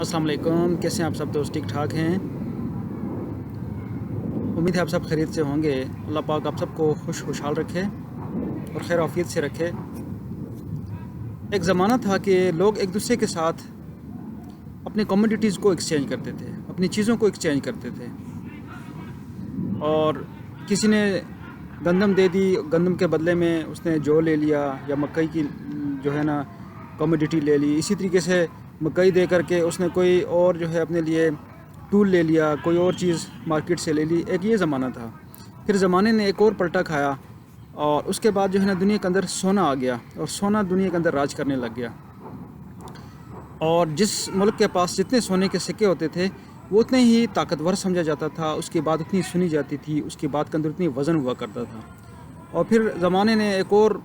अस्सलाम वालेकुम। कैसे हैं आप सब दोस्त? ठीक ठाक हैं? उम्मीद है आप सब खैरियत से होंगे। अल्लाह पाक आप सबको खुशहाल रखे और खैर आफियत से रखे। एक ज़माना था कि लोग एक दूसरे के साथ अपनी कमोडिटीज़ को एक्सचेंज करते थे, अपनी चीज़ों को एक्सचेंज करते थे। और किसी ने गंदम दे दी, गंदम के बदले में उसने जौ ले लिया, या मकई की जो है ना कमोडिटी ले ली। इसी तरीके से मकई दे करके उसने कोई और जो है अपने लिए टूल ले लिया, कोई और चीज़ मार्केट से ले ली। एक ये ज़माना था। फिर ज़माने ने एक और पलटा खाया और उसके बाद जो है ना दुनिया के अंदर सोना आ गया और सोना दुनिया के अंदर राज करने लग गया। और जिस मुल्क के पास जितने सोने के सिक्के होते थे वो उतने ही ताकतवर समझा जाता था, उसकी बात उतनी सुनी जाती थी, उसकी बात के अंदर उतनी वज़न हुआ करता था। और फिर ज़माने ने एक और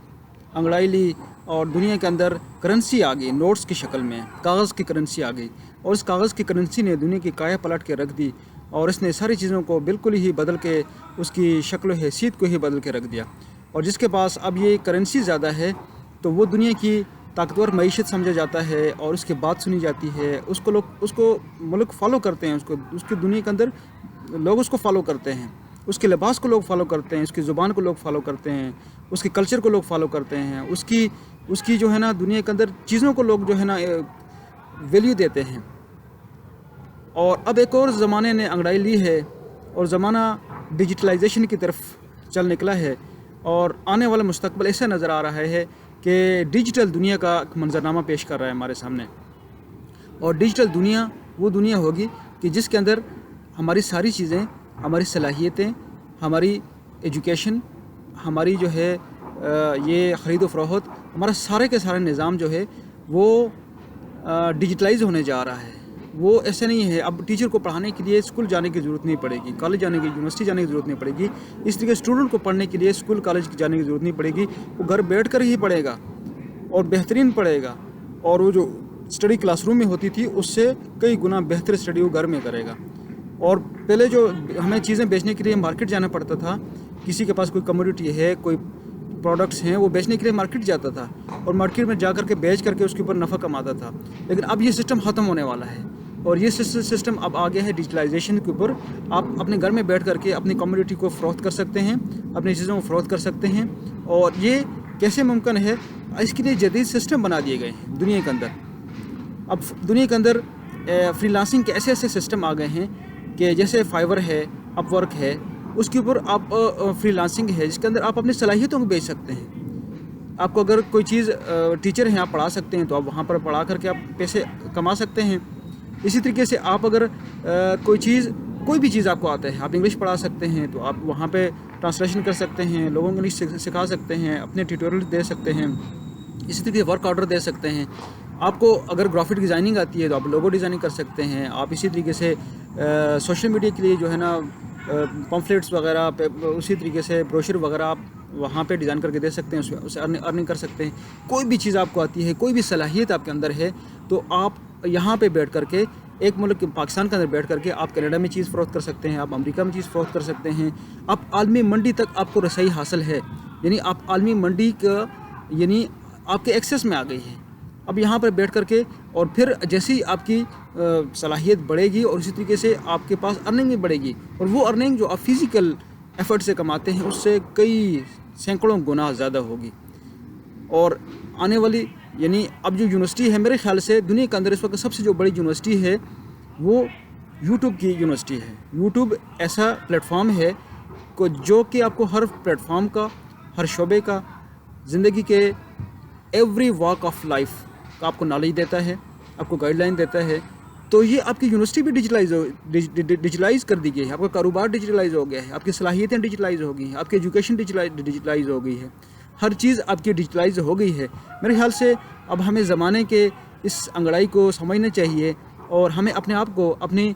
अंगड़ाई ली और दुनिया के अंदर करेंसी आ गई, नोट्स की शक्ल में कागज़ की करेंसी आ गई। और इस कागज़ की करेंसी ने दुनिया की काया पलट के रख दी और इसने सारी चीज़ों को बिल्कुल ही बदल के उसकी शक्ल व हैसियत को ही बदल के रख दिया। और जिसके पास अब ये करेंसी ज़्यादा है तो वो दुनिया की ताकतवर मईशत समझा जाता है और उसकी बात सुनी जाती है। उसको मुल्क फॉलो करते हैं, उसकी दुनिया के अंदर लोग उसको फॉलो करते हैं, उसके लिबास को लोग फॉलो करते हैं, उसकी ज़ुबान को लोग फॉलो करते हैं, उसके कल्चर को लोग फॉलो करते हैं, उसकी जो है ना दुनिया के अंदर चीज़ों को लोग जो है ना वैल्यू देते हैं। और अब एक और ज़माने ने अंगड़ाई ली है और ज़माना डिजिटलाइजेशन की तरफ चल निकला है। और आने वाला मुस्तकबिल ऐसा नज़र आ रहा है कि डिजिटल दुनिया का मंजरनामा पेश कर रहा है हमारे सामने। और डिजिटल दुनिया वो दुनिया होगी कि जिसके अंदर हमारी सारी चीज़ें, हमारी सलाहियतें, हमारी एजुकेशन, हमारी जो है ये ख़रीद व फ़रोख्त, हमारा सारे के सारे निज़ाम जो है वो डिजिटलाइज होने जा रहा है। वो ऐसे नहीं है अब टीचर को पढ़ाने के लिए स्कूल जाने की ज़रूरत नहीं पड़ेगी, कॉलेज जाने की, यूनिवर्सिटी जाने की ज़रूरत नहीं पड़ेगी। इस तरीके स्टूडेंट को पढ़ने के लिए स्कूल कॉलेज जाने की ज़रूरत नहीं पड़ेगी। वो घर बैठ कर ही पढ़ेगा और बेहतरीन पढ़ेगा। और वो जो स्टडी क्लासरूम में होती थी उससे कई गुना बेहतर स्टडी वो घर में करेगा। और पहले जो हमें चीज़ें बेचने के लिए मार्केट जाना पड़ता था, किसी के पास कोई कमोडिटी है, कोई प्रोडक्ट्स हैं, वो बेचने के लिए मार्केट जाता था और मार्केट में जा करके बेच करके उसके ऊपर नफ़ा कमाता था। लेकिन अब ये सिस्टम ख़त्म होने वाला है और ये सिस्टम अब आ गया है डिजिटलाइजेशन के ऊपर। आप अपने घर में बैठ करके अपनी कमोडिटी को फ़रोख्त कर सकते हैं, अपनी चीज़ों को फ़रोख्त कर सकते हैं। और ये कैसे मुमकिन है? इसके लिए जदीद सिस्टम बना दिए गए हैं दुनिया के अंदर। अब दुनिया के अंदर फ्रीलांसिंग के ऐसे ऐसे सिस्टम आ गए हैं कि जैसे फाइवर है, अपवर्क है, उसके ऊपर आप फ्रीलांसिंग है जिसके अंदर आप अपनी सलाहियतों को बेच सकते हैं। आपको अगर कोई चीज़ टीचर हैं, आप पढ़ा सकते हैं तो आप वहाँ पर पढ़ा करके आप पैसे कमा सकते हैं। इसी तरीके से आप अगर कोई भी चीज़ आपको आता है, आप इंग्लिश पढ़ा सकते हैं तो आप वहाँ पे ट्रांसलेशन कर सकते हैं, लोगों को इंग्लिश सिखा सकते हैं, अपने ट्यूटोरियल दे सकते हैं, इसी तरीके वर्क ऑर्डर दे सकते हैं। आपको अगर ग्राफिक डिज़ाइनिंग आती है तो आप लोगो डिज़ाइनिंग कर सकते हैं। आप इसी तरीके से सोशल मीडिया के लिए जो है ना पम्फलेट्स वगैरह पे, उसी तरीके से ब्रोशर वगैरह आप वहाँ पे डिज़ाइन करके दे सकते हैं, उससे अर्निंग कर सकते हैं। कोई भी चीज़ आपको आती है, कोई भी सलाहियत आपके अंदर है तो आप यहाँ पे बैठ करके एक मुल्क पाकिस्तान के अंदर बैठ करके आप कनाडा में चीज़ फ़रोख्त कर सकते हैं, आप अमेरिका में चीज़ फ़रोख्त कर सकते हैं। आप आलमी मंडी तक आपको रसाई हासिल है, यानी आप आलमी मंडी का यानी आपके एक्सेस में आ गई है। अब यहाँ पर बैठ करके और फिर जैसी आपकी सलाहियत बढ़ेगी और इसी तरीके से आपके पास अर्निंग भी बढ़ेगी। और वो अर्निंग जो आप फिज़िकल एफ़र्ट से कमाते हैं उससे कई सैकड़ों गुना ज़्यादा होगी। और आने वाली यानी अब जो यूनिवर्सिटी है, मेरे ख़्याल से दुनिया के अंदर इस वक्त सबसे जो बड़ी यूनिवर्सिटी है वो यूट्यूब की यूनिवर्सिटी है। यूट्यूब ऐसा प्लेटफॉर्म है जो कि आपको हर प्लेटफॉर्म का, हर शोबे का, ज़िंदगी के एवरी वॉक ऑफ लाइफ का आपको नॉलेज देता है, आपको गाइडलाइन देता है। तो ये आपकी यूनिवर्सिटी भी डिजिटलाइज कर दी गई है, आपका कारोबार डिजिटलाइज हो गया है, आपकी सलाहियतें डिजिटलाइज हो गई हैं, आपकी एजुकेशन डिजिटलाइज हो गई है, हर चीज़ आपकी डिजिटलाइज हो गई है। मेरे ख्याल से अब हमें ज़माने के इस अंगड़ाई को समझना चाहिए और हमें अपने आप को अपनी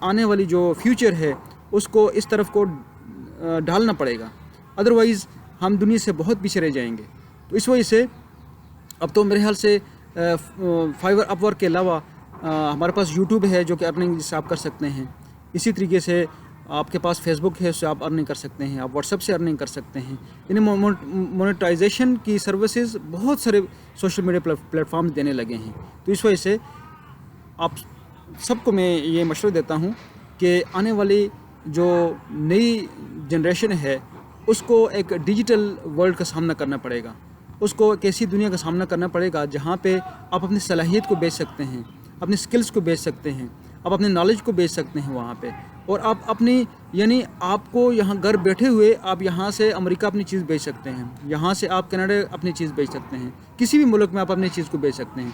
आने वाली जो फ्यूचर है उसको इस तरफ को ढालना पड़ेगा, अदरवाइज़ हम दुनिया से बहुत पीछे रह जाएंगे। तो इस वजह से अब तो मेरे ख्याल से फाइवर अपवर्क के अलावा हमारे पास यूट्यूब है जो कि अर्निंग जिससे आप कर सकते हैं। इसी तरीके से आपके पास फेसबुक है, उससे आप अर्निंग कर सकते हैं, आप व्हाट्सएप से अर्निंग कर सकते हैं। यानी मोनेटाइजेशन की सर्विसेज बहुत सारे सोशल मीडिया प्लेटफॉर्म्स देने लगे हैं। तो इस वजह से आप سب کو میں یہ مشورہ دیتا ہوں کہ آنے والی جو نئی جنریشن ہے اس کو ایک ڈیجیٹل ورلڈ کا سامنا کرنا پڑے گا. اس کو ایک ایسی دنیا کا سامنا کرنا پڑے گا جہاں پہ آپ اپنی صلاحیت کو بیچ سکتے ہیں, اپنی سکلز کو بیچ سکتے ہیں, آپ اپنے نالج کو بیچ سکتے ہیں وہاں پہ, اور آپ اپنی یعنی آپ کو یہاں گھر بیٹھے ہوئے آپ یہاں سے امریکہ اپنی چیز بیچ سکتے ہیں, یہاں سے آپ کینیڈا اپنی چیز بیچ سکتے ہیں, کسی بھی ملک میں آپ اپنی چیز کو بیچ سکتے ہیں.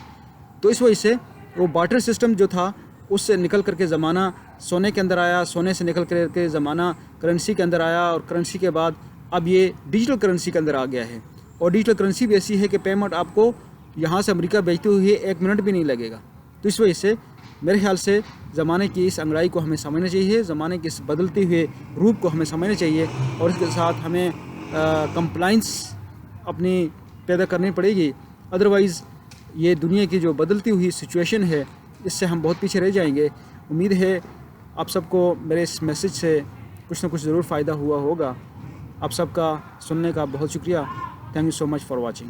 تو اس وجہ سے وہ بارٹر سسٹم جو تھا اس سے نکل کر کے زمانہ سونے کے اندر آیا, سونے سے نکل کر کے زمانہ کرنسی کے اندر آیا, اور کرنسی کے بعد اب یہ ڈیجیٹل کرنسی کے اندر آ گیا ہے. اور ڈیجیٹل کرنسی بھی ایسی ہے کہ پیمنٹ آپ کو یہاں سے امریکہ بھیجتے ہوئے 1 منٹ بھی نہیں لگے گا. تو اس وجہ سے میرے خیال سے زمانے کی اس انگڑائی کو ہمیں سمجھنا چاہیے, زمانے کی اس بدلتے ہوئے روپ کو ہمیں سمجھنا چاہیے, اور اس کے ساتھ ہمیں کمپلائنس اپنی پیدا کرنی پڑے گی. ادروائز یہ دنیا کی جو بدلتی ہوئی سچویشن ہے اس سے ہم بہت پیچھے رہ جائیں گے. امید ہے آپ سب کو میرے اس میسج سے کچھ نہ کچھ ضرور فائدہ ہوا ہوگا. آپ سب کا سننے کا بہت شکریہ. Thank you so much for watching.